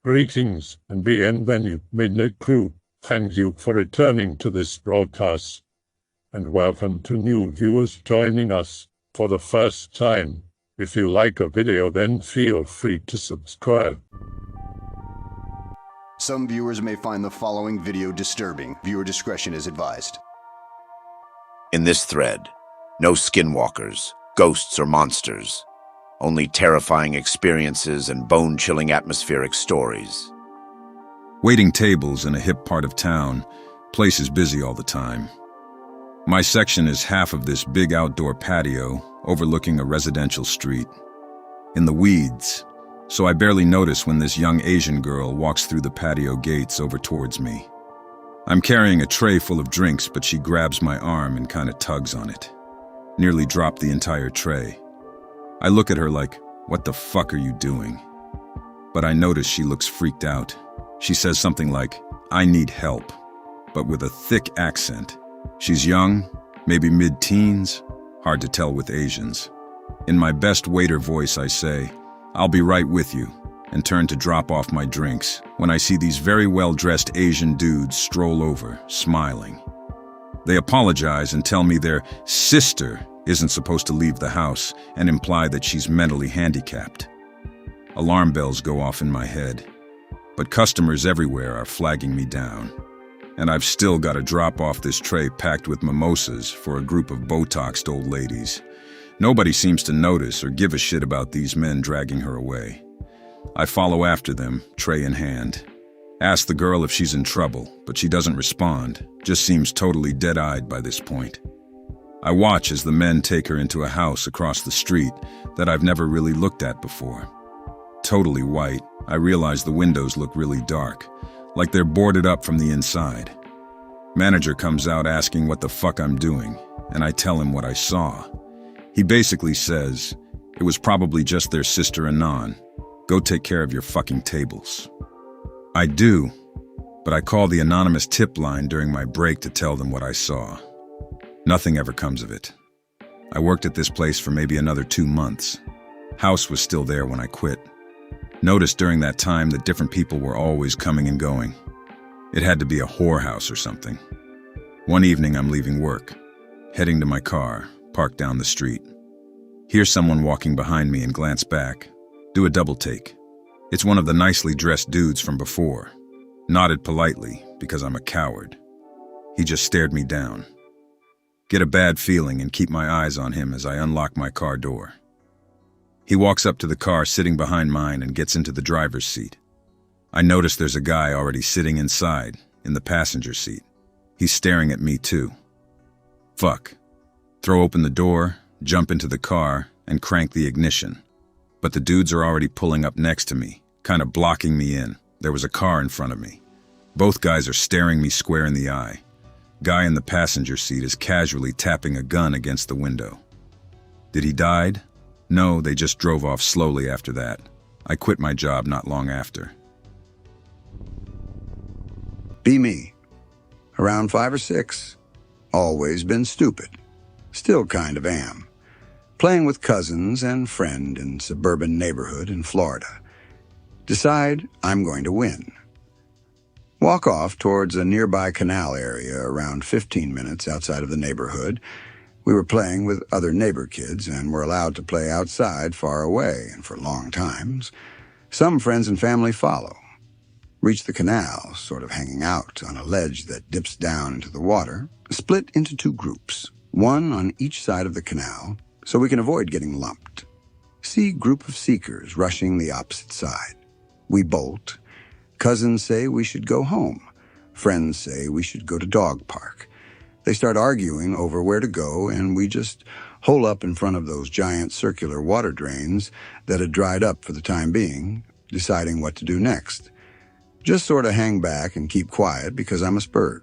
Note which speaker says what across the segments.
Speaker 1: Greetings and bienvenue, Midnight Crew. Thank you for returning to this broadcast. And welcome to new viewers joining us for the first time. If you like a video, then feel free to subscribe.
Speaker 2: Some viewers may find the following video disturbing. Viewer discretion is advised.
Speaker 3: In this thread, no skinwalkers, ghosts, or monsters. Only terrifying experiences and bone-chilling atmospheric stories.
Speaker 4: Waiting tables in a hip part of town. Place is busy all the time. My section is half of this big outdoor patio overlooking a residential street. In the weeds, so I barely notice when this young Asian girl walks through the patio gates over towards me. I'm carrying a tray full of drinks, but she grabs my arm and kind of tugs on it. Nearly dropped the entire tray. I look at her like, what the fuck are you doing? But I notice she looks freaked out. She says something like, I need help, but with a thick accent. She's young, maybe mid-teens, hard to tell with Asians. In my best waiter voice I say, I'll be right with you, and turn to drop off my drinks when I see these very well-dressed Asian dudes stroll over, smiling. They apologize and tell me their sister isn't supposed to leave the house and imply that she's mentally handicapped. Alarm bells go off in my head, but customers everywhere are flagging me down. And I've still got to drop off this tray packed with mimosas for a group of Botoxed old ladies. Nobody seems to notice or give a shit about these men dragging her away. I follow after them, tray in hand. Ask the girl if she's in trouble, but she doesn't respond, just seems totally dead-eyed by this point. I watch as the men take her into a house across the street that I've never really looked at before. Totally white, I realize the windows look really dark, like they're boarded up from the inside. Manager comes out asking what the fuck I'm doing, and I tell him what I saw. He basically says, it was probably just their sister Anon. Go take care of your fucking tables. I do, but I call the anonymous tip line during my break to tell them what I saw. Nothing ever comes of it. I worked at this place for maybe another 2 months. House was still there when I quit. Noticed during that time that different people were always coming and going. It had to be a whorehouse or something. One evening I'm leaving work, heading to my car, parked down the street. Hear someone walking behind me and glance back. Do a double take. It's one of the nicely dressed dudes from before. Nodded politely because I'm a coward. He just stared me down. Get a bad feeling and keep my eyes on him as I unlock my car door. He walks up to the car sitting behind mine and gets into the driver's seat. I notice there's a guy already sitting inside, in the passenger seat. He's staring at me too. Fuck. Throw open the door, jump into the car, and crank the ignition. But the dudes are already pulling up next to me, kind of blocking me in. There was a car in front of me. Both guys are staring me square in the eye. Guy in the passenger seat is casually tapping a gun against the window. Did he died? No, they just drove off slowly after that. I quit my job not long after.
Speaker 5: Be me. Around 5 or 6. Always been stupid. Still kind of am. Playing with cousins and friend in suburban neighborhood in Florida. Decide I'm going to win. Walk off towards a nearby canal area around 15 minutes outside of the neighborhood. We were playing with other neighbor kids and were allowed to play outside far away and for long times. Some friends and family follow. Reach the canal, sort of hanging out on a ledge that dips down into the water, split into 2 groups, one on each side of the canal, so we can avoid getting lumped. See group of seekers rushing the opposite side. We bolt. Cousins say we should go home. Friends say we should go to dog park. They start arguing over where to go, and we just hole up in front of those giant circular water drains that had dried up for the time being, deciding what to do next. Just sort of hang back and keep quiet because I'm a spurg.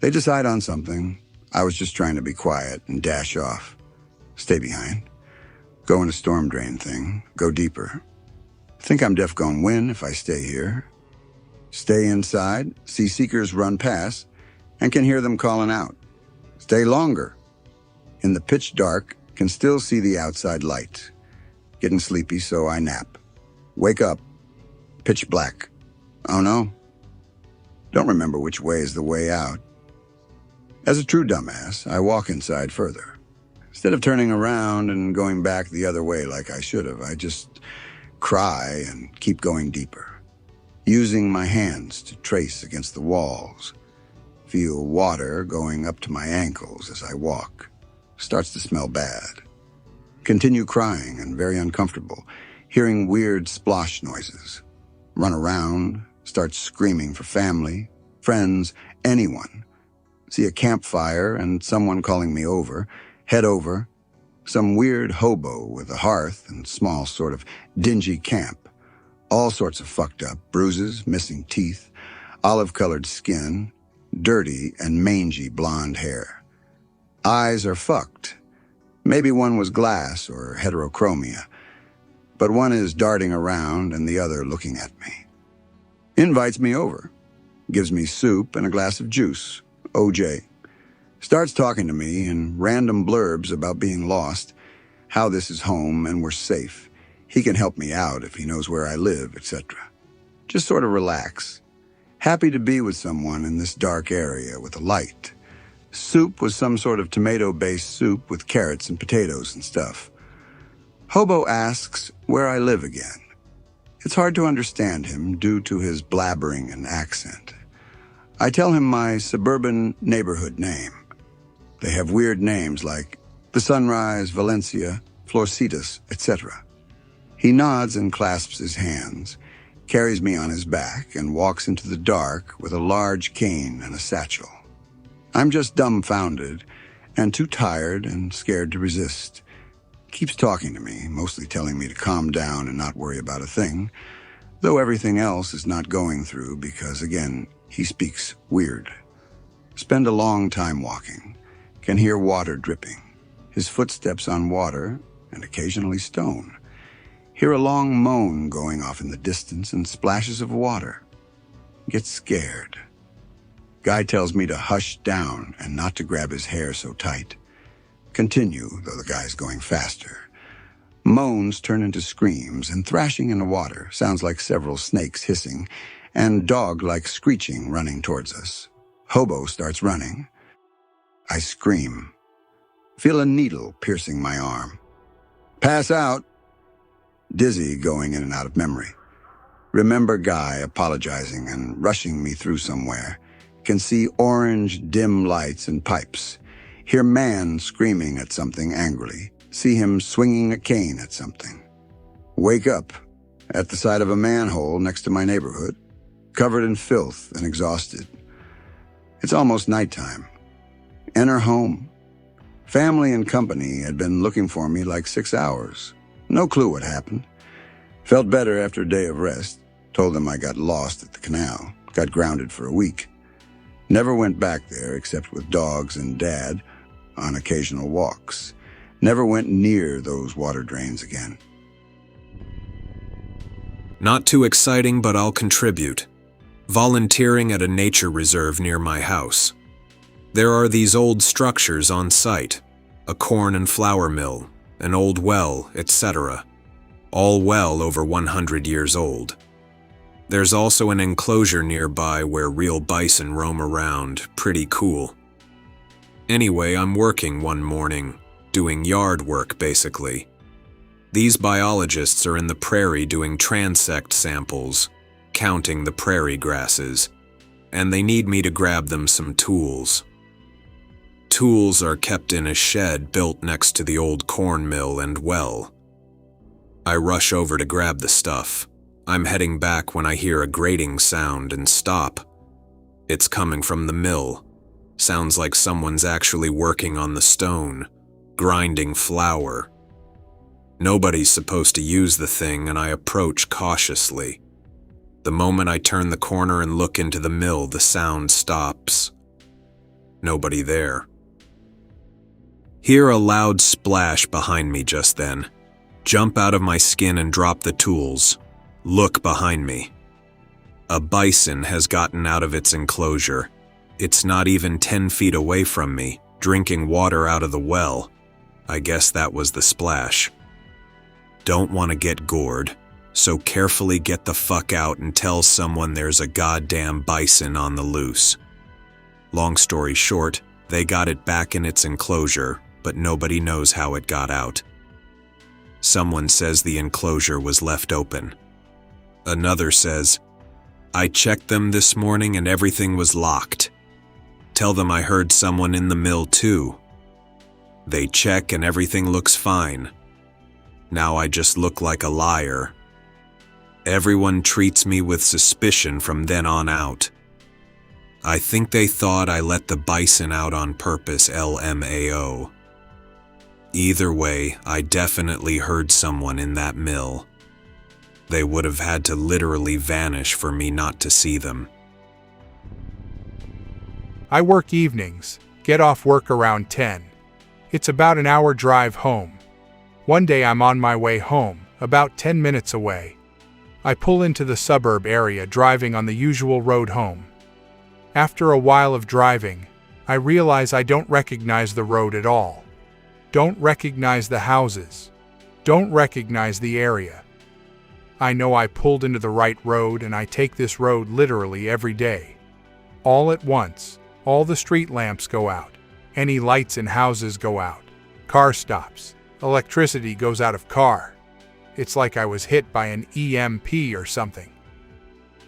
Speaker 5: They decide on something. I was just trying to be quiet and dash off. Stay behind. Go in a storm drain thing. Go deeper. Think I'm def gonna win if I stay here. Stay inside, see seekers run past, and can hear them calling out. Stay longer. In the pitch dark, can still see the outside light. Getting sleepy, so I nap. Wake up. Pitch black. Oh no. Don't remember which way is the way out. As a true dumbass, I walk inside further. Instead of turning around and going back the other way like I should have, I just cry and keep going deeper, using my hands to trace against the walls. Feel water going up to my ankles as I walk. Starts to smell bad. Continue crying and very uncomfortable, hearing weird splosh noises. Run around, start screaming for family, friends, anyone. See a campfire and someone calling me over, head over. Some weird hobo with a hearth and small sort of dingy camp. All sorts of fucked up, bruises, missing teeth, olive-colored skin, dirty and mangy blonde hair. Eyes are fucked. Maybe one was glass or heterochromia, but one is darting around and the other looking at me. Invites me over, gives me soup and a glass of juice, OJ. Starts talking to me in random blurbs about being lost, how this is home and we're safe. He can help me out if he knows where I live, etc. Just sort of relax. Happy to be with someone in this dark area with a light. Soup was some sort of tomato-based soup with carrots and potatoes and stuff. Hobo asks where I live again. It's hard to understand him due to his blabbering and accent. I tell him my suburban neighborhood name. They have weird names like The Sunrise, Valencia, Florcitas, etc. He nods and clasps his hands, carries me on his back, and walks into the dark with a large cane and a satchel. I'm just dumbfounded and too tired and scared to resist. Keeps talking to me, mostly telling me to calm down and not worry about a thing, though everything else is not going through because, again, he speaks weird. Spend a long time walking. Can hear water dripping. His footsteps on water and occasionally stone. Hear a long moan going off in the distance and splashes of water. Get scared. Guy tells me to hush down and not to grab his hair so tight. Continue, though the guy's going faster. Moans turn into screams, and thrashing in the water sounds like several snakes hissing, and dog-like screeching running towards us. Hobo starts running. I scream. Feel a needle piercing my arm. Pass out. Dizzy, going in and out of memory. Remember Guy apologizing and rushing me through somewhere. Can see orange, dim lights and pipes. Hear man screaming at something angrily. See him swinging a cane at something. Wake up at the side of a manhole next to my neighborhood, covered in filth and exhausted. It's almost nighttime. Enter home. Family and company had been looking for me like 6 hours. No clue what happened. Felt better after a day of rest. Told them I got lost at the canal. Got grounded for a week. Never went back there except with dogs and Dad on occasional walks. Never went near those water drains again.
Speaker 6: Not too exciting, but I'll contribute. Volunteering at a nature reserve near my house. There are these old structures on site. A corn and flour mill, an old well, etc. All well over 100 years old. There's also an enclosure nearby where real bison roam around, pretty cool. Anyway, I'm working one morning, doing yard work basically. These biologists are in the prairie doing transect samples, counting the prairie grasses, and they need me to grab them some tools. Tools are kept in a shed built next to the old corn mill and well. I rush over to grab the stuff. I'm heading back when I hear a grating sound and stop. It's coming from the mill. Sounds like someone's actually working on the stone, grinding flour. Nobody's supposed to use the thing, and I approach cautiously. The moment I turn the corner and look into the mill, the sound stops. Nobody there. Hear a loud splash behind me just then. Jump out of my skin and drop the tools. Look behind me. A bison has gotten out of its enclosure. It's not even 10 feet away from me, drinking water out of the well. I guess that was the splash. Don't want to get gored. so carefully get the fuck out and tell someone there's a goddamn bison on the loose. Long story short, they got it back in its enclosure, but nobody knows how it got out. Someone says the enclosure was left open. Another says, I checked them this morning and everything was locked. Tell them I heard someone in the mill too. They check and everything looks fine. Now I just look like a liar. Everyone treats me with suspicion from then on out. I think they thought I let the bison out on purpose, LMAO. Either way, I definitely heard someone in that mill. They would have had to literally vanish for me not to see them.
Speaker 7: I work evenings, get off work around 10. It's about an hour drive home. One day I'm on my way home, about 10 minutes away. I pull into the suburb area driving on the usual road home. After a while of driving, I realize I don't recognize the road at all. Don't recognize the houses. Don't recognize the area. I know I pulled into the right road and I take this road literally every day. All at once, all the street lamps go out. Any lights in houses go out. Car stops. Electricity goes out of car. It's like I was hit by an EMP or something.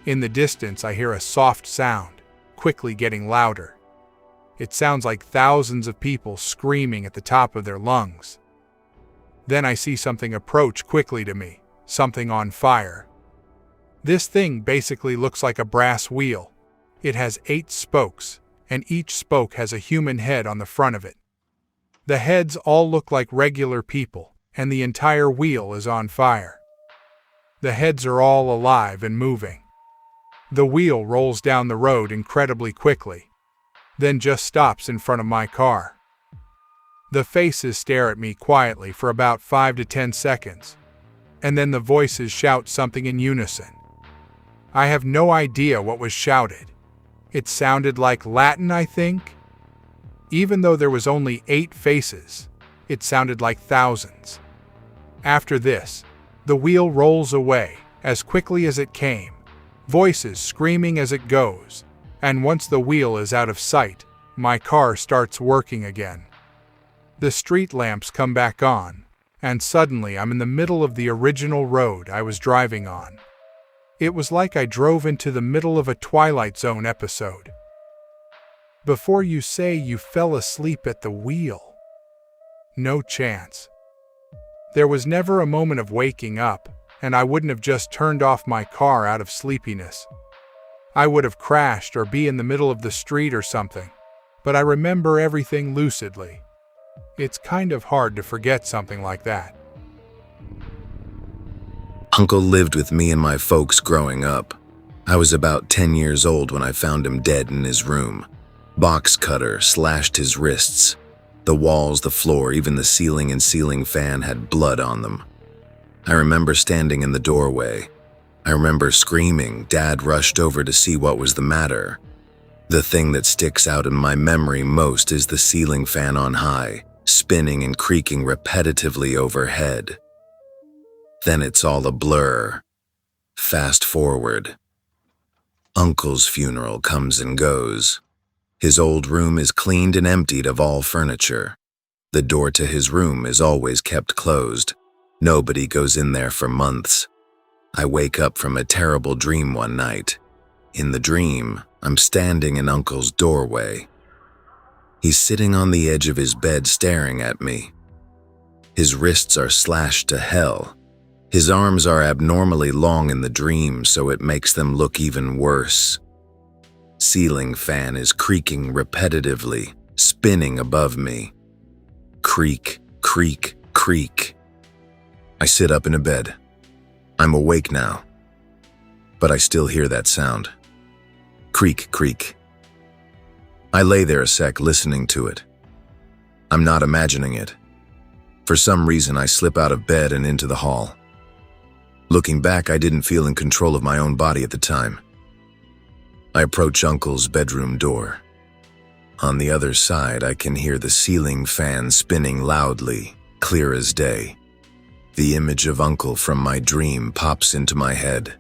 Speaker 7: In the distance, I hear a soft sound, quickly getting louder. It sounds like thousands of people screaming at the top of their lungs. Then I see something approach quickly to me, something on fire. This thing basically looks like a brass wheel. It has 8 spokes, and each spoke has a human head on the front of it. The heads all look like regular people, and the entire wheel is on fire. The heads are all alive and moving. The wheel rolls down the road incredibly quickly, then just stops in front of my car. The faces stare at me quietly for about 5 to 10 seconds, and then the voices shout something in unison. I have no idea what was shouted. It sounded like Latin, I think. Even though there was only 8 faces, it sounded like thousands. After this, the wheel rolls away as quickly as it came, voices screaming as it goes, and once the wheel is out of sight, my car starts working again. The street lamps come back on, and suddenly I'm in the middle of the original road I was driving on. It was like I drove into the middle of a Twilight Zone episode. Before you say you fell asleep at the wheel. No chance. There was never a moment of waking up, and I wouldn't have just turned off my car out of sleepiness. I would have crashed or be in the middle of the street or something, but I remember everything lucidly. It's kind of hard to forget something like that.
Speaker 8: Uncle lived with me and my folks growing up. I was about 10 years old when I found him dead in his room. Box cutter slashed his wrists. The walls, the floor, even the ceiling and ceiling fan had blood on them. I remember standing in the doorway. I remember screaming. Dad rushed over to see what was the matter. The thing that sticks out in my memory most is the ceiling fan on high, spinning and creaking repetitively overhead. Then it's all a blur. Fast forward. Uncle's funeral comes and goes. His old room is cleaned and emptied of all furniture. The door to his room is always kept closed. Nobody goes in there for months. I wake up from a terrible dream one night. In the dream, I'm standing in Uncle's doorway. He's sitting on the edge of his bed staring at me. His wrists are slashed to hell. His arms are abnormally long in the dream, so it makes them look even worse. Ceiling fan is creaking repetitively, spinning above me. Creak, creak, creak. I sit up in a bed. I'm awake now, but I still hear that sound. Creak, creak. I lay there a sec listening to it. I'm not imagining it. For some reason, I slip out of bed and into the hall. Looking back, I didn't feel in control of my own body at the time. I approach Uncle's bedroom door. On the other side, I can hear the ceiling fan spinning loudly, clear as day. The image of Uncle from my dream pops into my head.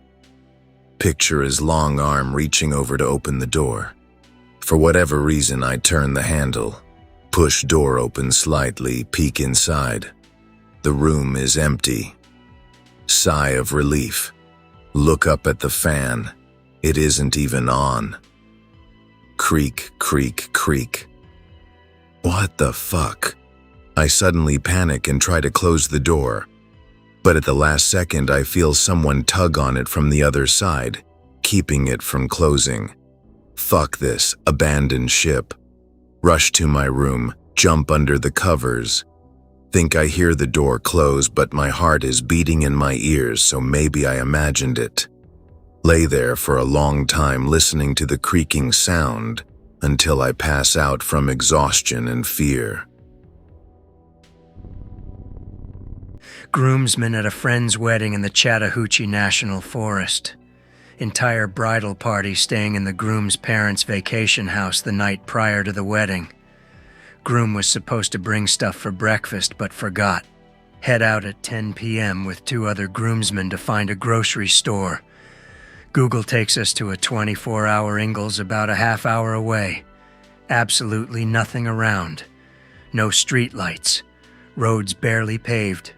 Speaker 8: Picture his long arm reaching over to open the door. For whatever reason, I turn the handle, push door open slightly, peek inside. The room is empty. Sigh of relief. Look up at the fan. It isn't even on. Creak, creak, creak. What the fuck? I suddenly panic and try to close the door. But at the last second, I feel someone tug on it from the other side, keeping it from closing. Fuck this, abandon ship. Rush to my room, jump under the covers. Think I hear the door close, but my heart is beating in my ears, so maybe I imagined it. Lay there for a long time listening to the creaking sound until I pass out from exhaustion and fear.
Speaker 9: Groomsmen at a friend's wedding in the Chattahoochee National Forest. Entire bridal party staying in the groom's parents' vacation house the night prior to the wedding. Groom was supposed to bring stuff for breakfast but forgot. Head out at 10 p.m. with 2 other groomsmen to find a grocery store. Google takes us to a 24-hour Ingles about a half hour away. Absolutely nothing around. No streetlights. Roads barely paved.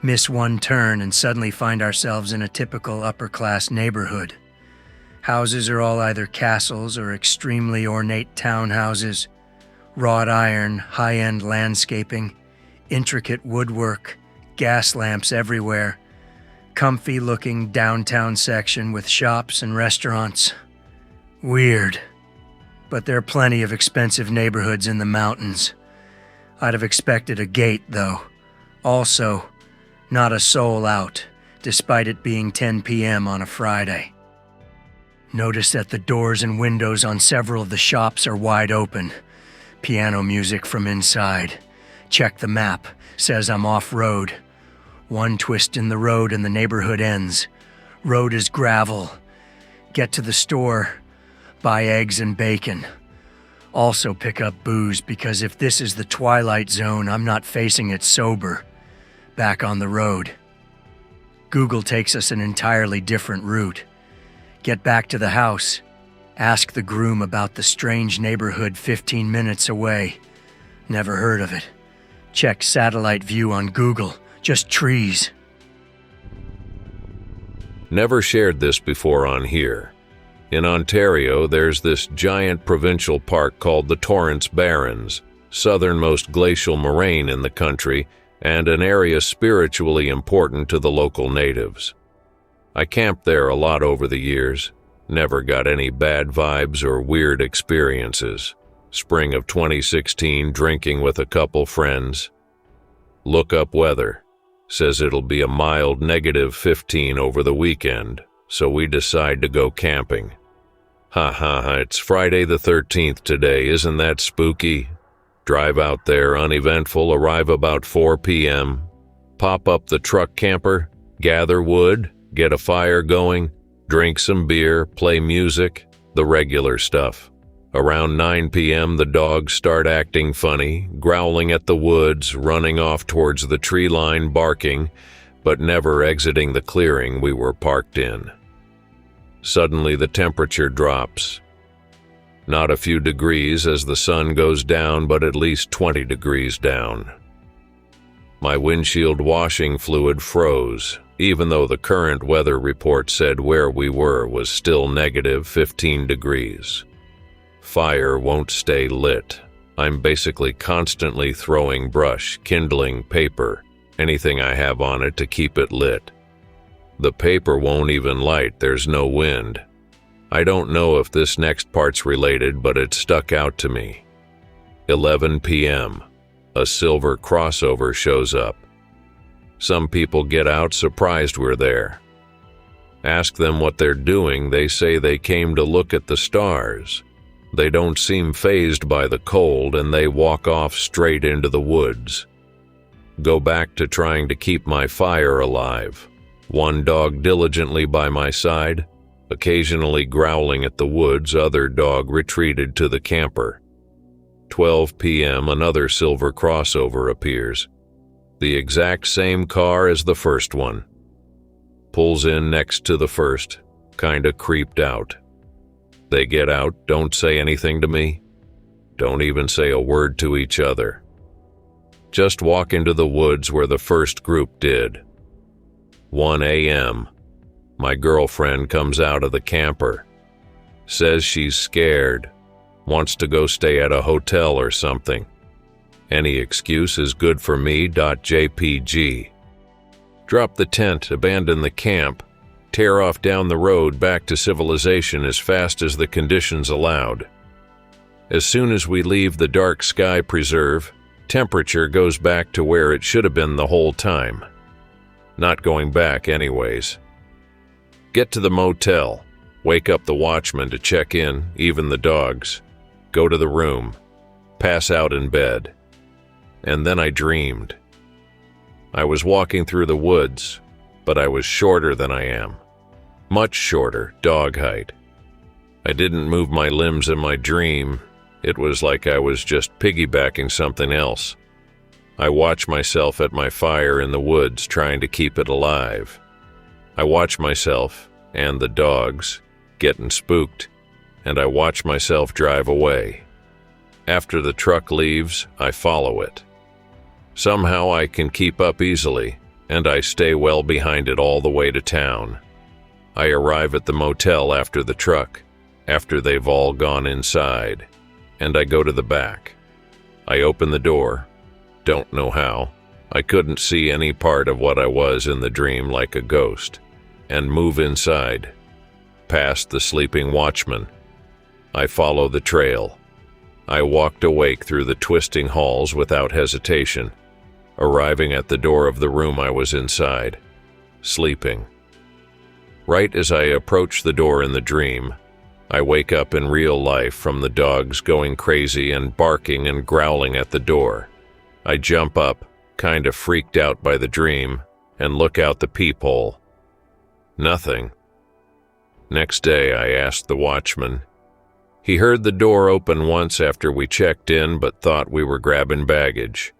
Speaker 9: Miss one turn and suddenly find ourselves in a typical upper-class neighborhood. Houses are all either castles or extremely ornate townhouses. Wrought iron, high-end landscaping, intricate woodwork, gas lamps everywhere. Comfy-looking downtown section with shops and restaurants. Weird. But there are plenty of expensive neighborhoods in the mountains. I'd have expected a gate, though. Also, not a soul out, despite it being 10 p.m. on a Friday. Notice that the doors and windows on several of the shops are wide open. Piano music from inside. Check the map, says I'm off-road. One twist in the road and the neighborhood ends. Road is gravel. Get to the store, buy eggs and bacon. Also pick up booze, because if this is the Twilight Zone, I'm not facing it sober. Back on the road. Google takes us an entirely different route. Get back to the house. Ask the groom about the strange neighborhood 15 minutes away. Never heard of it. Check satellite view on Google. Just trees.
Speaker 10: Never shared this before on here. In Ontario, there's this giant provincial park called the Torrance Barrens, southernmost glacial moraine in the country, and an area spiritually important to the local natives. I camped there a lot over the years, never got any bad vibes or weird experiences. Spring of 2016, drinking with a couple friends. Look up weather. Says it'll be a mild -15 over the weekend, so we decide to go camping. It's Friday the 13th today, isn't that spooky? Drive out there uneventful, arrive about 4 p.m., pop up the truck camper, gather wood, get a fire going, drink some beer, play music, the regular stuff. Around 9 p.m. the dogs start acting funny, growling at the woods, running off towards the tree line, barking, but never exiting the clearing we were parked in. Suddenly the temperature drops. Not a few degrees as the sun goes down, but at least 20 degrees down. My windshield washing fluid froze, even though the current weather report said where we were was still -15 degrees. Fire won't stay lit. I'm basically constantly throwing brush, kindling, paper, anything I have on it to keep it lit. The paper won't even light, there's no wind. I don't know if this next part's related, but it stuck out to me. 11 p.m. A silver crossover shows up. Some people get out surprised we're there. Ask them what they're doing, they say they came to look at the stars. They don't seem fazed by the cold and they walk off straight into the woods. Go back to trying to keep my fire alive. One dog diligently by my side, occasionally growling at the woods, other dog retreated to the camper. 12 p.m. another silver crossover appears. The exact same car as the first one. Pulls in next to the first, kinda creeped out. They get out, don't say anything to me. Don't even say a word to each other. Just walk into the woods where the first group did. 1 a.m. My girlfriend comes out of the camper. Says she's scared. Wants to go stay at a hotel or something. Any excuse is good for me. .jpg. Drop the tent, abandon the camp, tear off down the road back to civilization as fast as the conditions allowed. As soon as we leave the dark sky preserve, temperature goes back to where it should have been the whole time. Not going back anyways. Get to the motel, wake up the watchman to check in, even the dogs, go to the room, pass out in bed. And then I dreamed. I was walking through the woods, but I was shorter than I am. Much shorter, dog height. I didn't move my limbs in my dream. It was like I was just piggybacking something else. I watch myself at my fire in the woods trying to keep it alive. I watch myself and the dogs getting spooked, and I watch myself drive away. After the truck leaves, I follow it. Somehow I can keep up easily, and I stay well behind it all the way to town. I arrive at the motel after the truck, after they've all gone inside, and I go to the back. I open the door. Don't know how. I couldn't see any part of what I was in the dream like a ghost, and move inside, past the sleeping watchman. I follow the trail. I walked awake through the twisting halls without hesitation, arriving at the door of the room I was inside, sleeping. Right as I approach the door in the dream, I wake up in real life from the dogs going crazy and barking and growling at the door. I jump up, kind of freaked out by the dream, and look out the peephole. Nothing. Next day, I asked the watchman. He heard the door open once after we checked in, but thought we were grabbing baggage.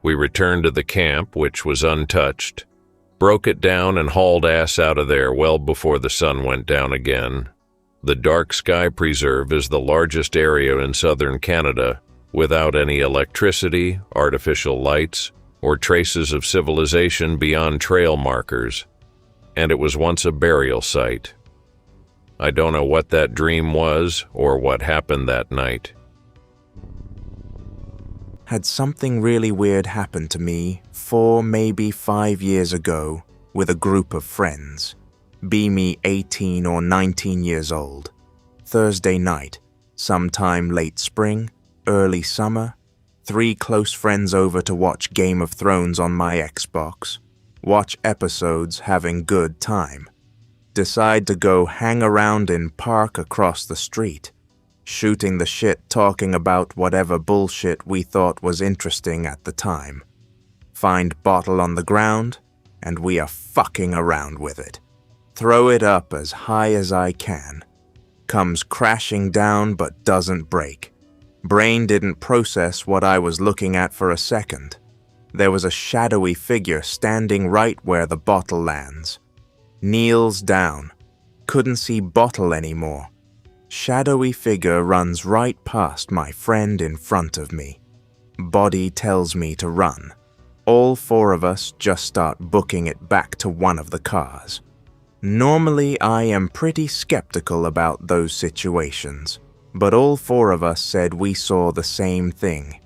Speaker 10: We returned to the camp, which was untouched, broke it down and hauled ass out of there well before the sun went down again. The Dark Sky Preserve is the largest area in southern Canada, without any electricity, artificial lights, or traces of civilization beyond trail markers, and it was once a burial site. I don't know what that dream was or what happened that night.
Speaker 11: Had something really weird happened to me 4, maybe 5 years ago with a group of friends. Be me 18 or 19 years old. Thursday night, sometime late spring, early summer, 3 close friends over to watch Game of Thrones on my Xbox. Watch episodes, having good time. Decide to go hang around in park across the street, shooting the shit, talking about whatever bullshit we thought was interesting at the time. Find bottle on the ground, and we are fucking around with it. Throw it up as high as I can. Comes crashing down but doesn't break. Brain didn't process what I was looking at for a second. There was a shadowy figure standing right where the bottle lands. Kneels down. Couldn't see bottle anymore. Shadowy figure runs right past my friend in front of me. Body tells me to run. All 4 of us just start booking it back to one of the cars. Normally, I am pretty skeptical about those situations, but all 4 of us said we saw the same thing.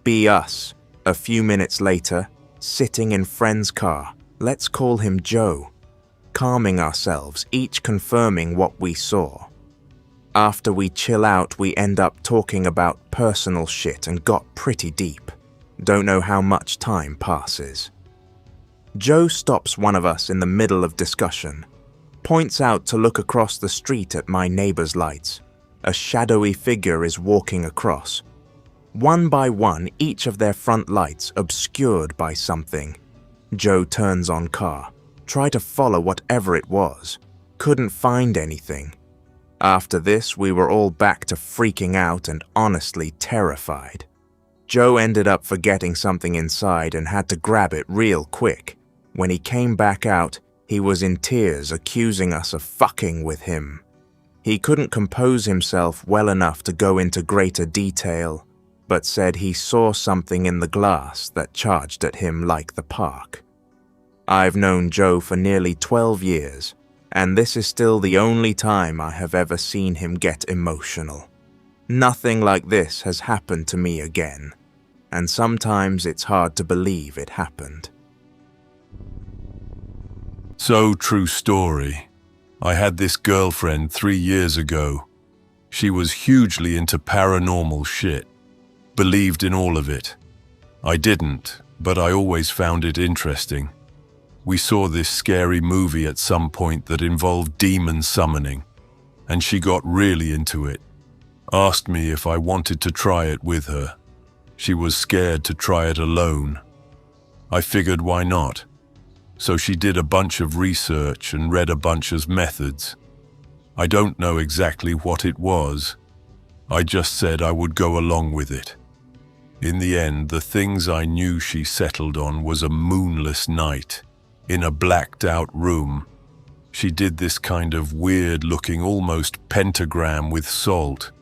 Speaker 11: Be us, a few minutes later, sitting in friend's car, let's call him Joe, calming ourselves, each confirming what we saw. After we chill out, we end up talking about personal shit and got pretty deep. Don't know how much time passes. Joe stops one of us in the middle of discussion, points out to look across the street at my neighbor's lights. A shadowy figure is walking across. One by one, each of their front lights obscured by something. Joe turns on car. Try to follow whatever it was. Couldn't find anything. After this, we were all back to freaking out and honestly terrified. Joe ended up forgetting something inside and had to grab it real quick. When he came back out, he was in tears, accusing us of fucking with him. He couldn't compose himself well enough to go into greater detail, but said he saw something in the glass that charged at him like the park. I've known Joe for nearly 12 years, and this is still the only time I have ever seen him get emotional. Nothing like this has happened to me again, and sometimes it's hard to believe it happened.
Speaker 12: So, true story. I had this girlfriend 3 years ago. She was hugely into paranormal shit. Believed in all of it. I didn't, but I always found it interesting. We saw this scary movie at some point that involved demon summoning, and she got really into it. Asked me if I wanted to try it with her. She was scared to try it alone. I figured why not? So she did a bunch of research and read a bunch of methods. I don't know exactly what it was. I just said I would go along with it. In the end, the things I knew she settled on was a moonless night, in a blacked-out room. She did this kind of weird-looking, almost pentagram with salt.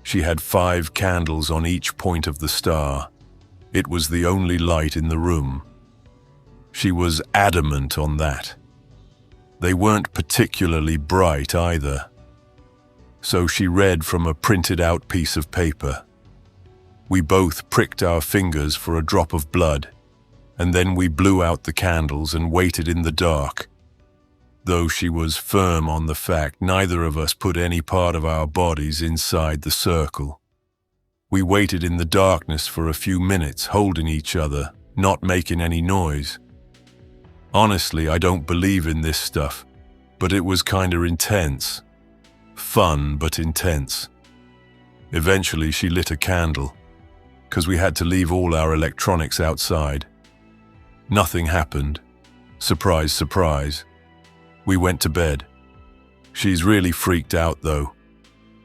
Speaker 12: She had 5 candles on each point of the star. It was the only light in the room. She was adamant on that. They weren't particularly bright either. So she read from a printed-out piece of paper. We both pricked our fingers for a drop of blood, and then we blew out the candles and waited in the dark. Though she was firm on the fact neither of us put any part of our bodies inside the circle. We waited in the darkness for a few minutes, holding each other, not making any noise. Honestly, I don't believe in this stuff, but it was kinda intense. Fun, but intense. Eventually, she lit a candle, 'cause we had to leave all our electronics outside. Nothing happened. Surprise, surprise. We went to bed. She's really freaked out, though.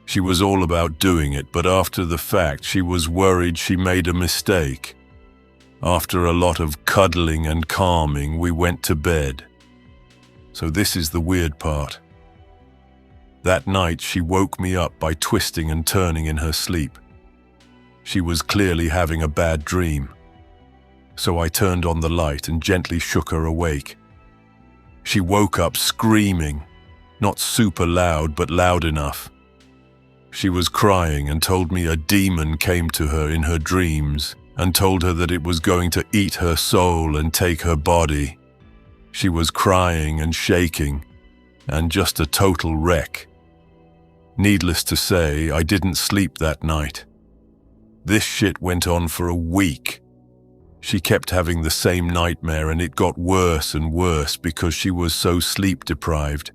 Speaker 12: She was all about doing it, but after the fact, she was worried she made a mistake. After a lot of cuddling and calming, we went to bed. So this is the weird part. That night, she woke me up by twisting and turning in her sleep. She was clearly having a bad dream. So I turned on the light and gently shook her awake. She woke up screaming, not super loud, but loud enough. She was crying and told me a demon came to her in her dreams and told her that it was going to eat her soul and take her body. She was crying and shaking, and just a total wreck. Needless to say, I didn't sleep that night. This shit went on for a week. She kept having the same nightmare, and it got worse and worse because she was so sleep-deprived.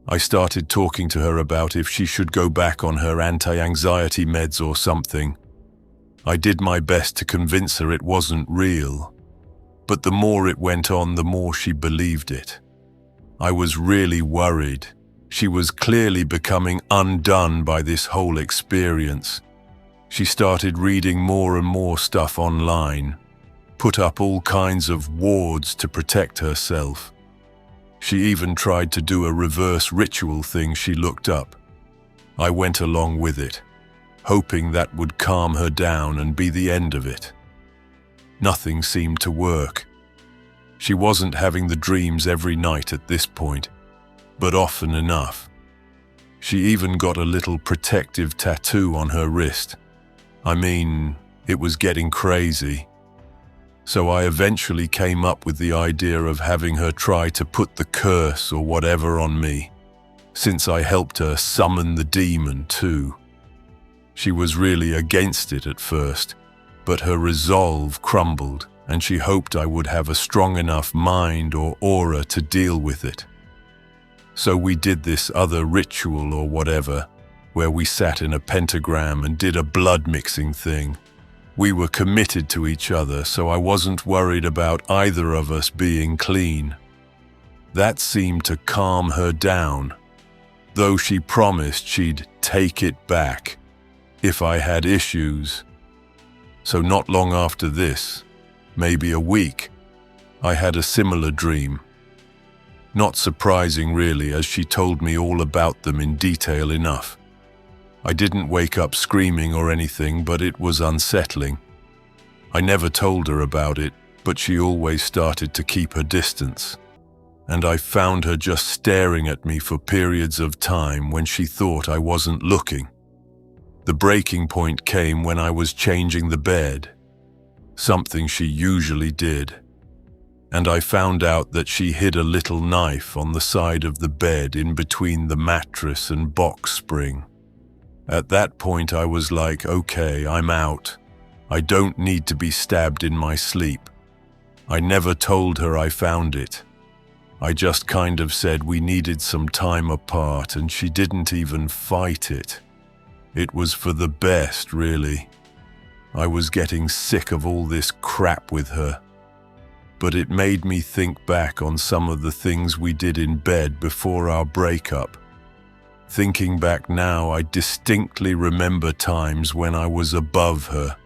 Speaker 12: I started talking to her about if she should go back on her anti-anxiety meds or something. I did my best to convince her it wasn't real, but the more it went on, the more she believed it. I was really worried. She was clearly becoming undone by this whole experience. She started reading more and more stuff online, put up all kinds of wards to protect herself. She even tried to do a reverse ritual thing she looked up. I went along with it, hoping that would calm her down and be the end of it. Nothing seemed to work. She wasn't having the dreams every night at this point, but often enough. She even got a little protective tattoo on her wrist. I mean, it was getting crazy. So I eventually came up with the idea of having her try to put the curse or whatever on me, since I helped her summon the demon too. She was really against it at first, but her resolve crumbled, and she hoped I would have a strong enough mind or aura to deal with it. So we did this other ritual or whatever, where we sat in a pentagram and did a blood mixing thing. We were committed to each other, so I wasn't worried about either of us being clean. That seemed to calm her down, though she promised she'd take it back if I had issues. So not long after this, maybe a week, I had a similar dream. Not surprising really, as she told me all about them in detail enough. I didn't wake up screaming or anything, but it was unsettling. I never told her about it, but she always started to keep her distance. And I found her just staring at me for periods of time when she thought I wasn't looking. The breaking point came when I was changing the bed, something she usually did. And I found out that she hid a little knife on the side of the bed in between the mattress and box spring. At that point I was like, okay, I'm out. I don't need to be stabbed in my sleep. I never told her I found it. I just kind of said we needed some time apart, and she didn't even fight it. It was for the best, really. I was getting sick of all this crap with her. But it made me think back on some of the things we did in bed before our breakup. Thinking back now, I distinctly remember times when I was above her,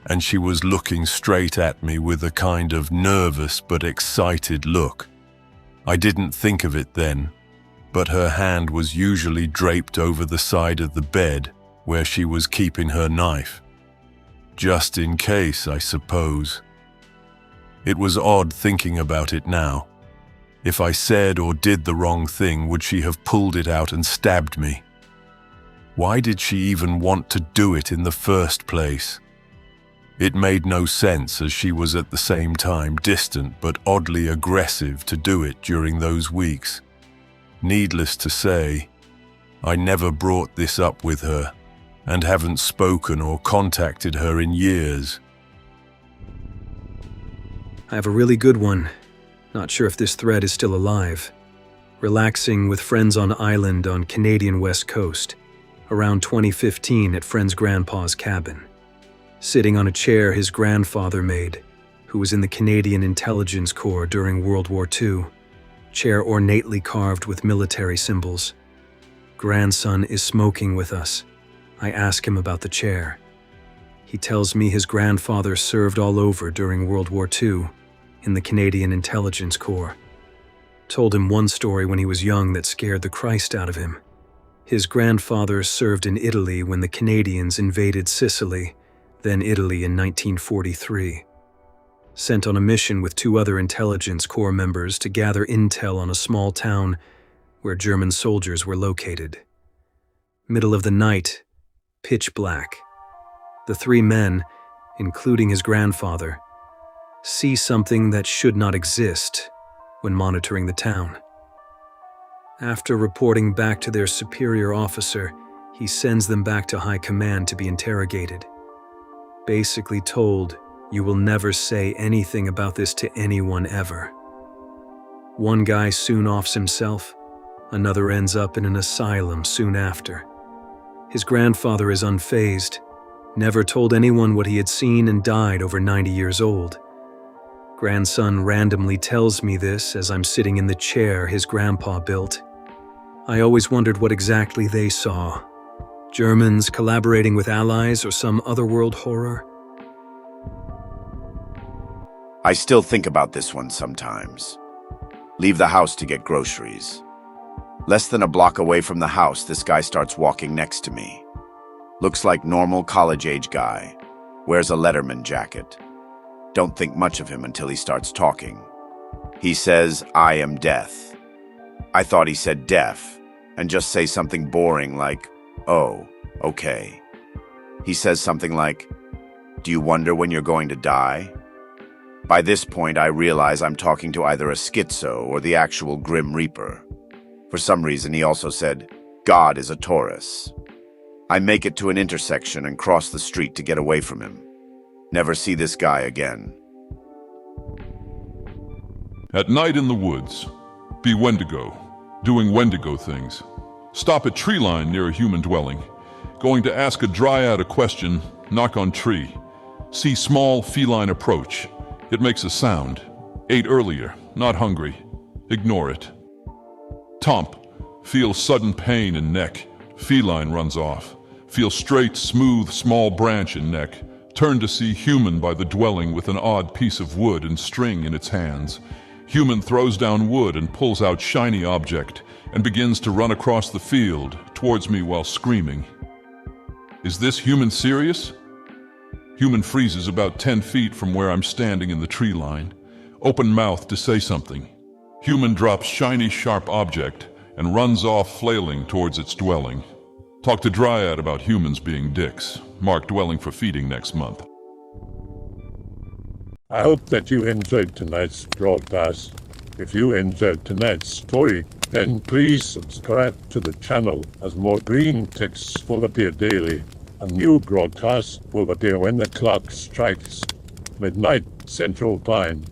Speaker 12: and she was looking straight at me with a kind of nervous but excited look. I didn't think of it then, but her hand was usually draped over the side of the bed where she was keeping her knife. Just in case, I suppose. It was odd thinking about it now. If I said or did the wrong thing, would she have pulled it out and stabbed me? Why did she even want to do it in the first place? It made no sense, as she was at the same time distant but oddly aggressive to do it during those weeks. Needless to say, I never brought this up with her, and haven't spoken or contacted her in years.
Speaker 13: I have a really good one. Not sure if this thread is still alive. Relaxing with friends on island on Canadian West Coast, around 2015 at friend's grandpa's cabin. Sitting on a chair his grandfather made, who was in the Canadian Intelligence Corps during World War II. Chair ornately carved with military symbols. Grandson is smoking with us. I ask him about the chair. He tells me his grandfather served all over during World War II in the Canadian Intelligence Corps. Told him one story when he was young that scared the Christ out of him. His grandfather served in Italy when the Canadians invaded Sicily, then Italy in 1943. Sent on a mission with 2 other Intelligence Corps members to gather intel on a small town where German soldiers were located. Middle of the night, pitch black. The 3 men, including his grandfather, see something that should not exist when monitoring the town. After reporting back to their superior officer, he sends them back to high command to be interrogated. Basically told, you will never say anything about this to anyone ever. One guy soon offs himself, another ends up in an asylum soon after. His grandfather is unfazed, never told anyone what he had seen, and died over 90 years old. Grandson randomly tells me this as I'm sitting in the chair his grandpa built. I always wondered what exactly they saw. Germans collaborating with allies or some otherworld horror?
Speaker 3: I still think about this one sometimes. Leave the house to get groceries. Less than a block away from the house, this guy starts walking next to me. Looks like normal college-age guy. Wears a Letterman jacket. Don't think much of him until he starts talking. He says, "I am death." I thought he said deaf, and just say something boring like, "Oh, okay." He says something like, "Do you wonder when you're going to die?" By this point, I realize I'm talking to either a schizo or the actual Grim Reaper. For some reason, he also said, "God is a Taurus." I make it to an intersection and cross the street to get away from him. Never see this guy again.
Speaker 14: At night in the woods, be Wendigo, doing Wendigo things. Stop at tree line near a human dwelling. Going to ask a dryad a question, knock on tree. See small feline approach. It makes a sound. Ate earlier, not hungry. Ignore it. Tomp, feel sudden pain in neck. Feline runs off. Feel straight, smooth, small branch in neck. Turn to see human by the dwelling with an odd piece of wood and string in its hands. Human throws down wood and pulls out shiny object and begins to run across the field towards me while screaming. Is this human serious? Human freezes about 10 feet from where I'm standing in the tree line, open mouth to say something. Human drops shiny sharp object and runs off flailing towards its dwelling. Talk to Dryad about humans being dicks. Mark dwelling for feeding next month.
Speaker 1: I hope that you enjoyed tonight's broadcast. If you enjoyed tonight's story, then please subscribe to the channel as more Greentext will appear daily. A new broadcast will appear when the clock strikes midnight Central Time.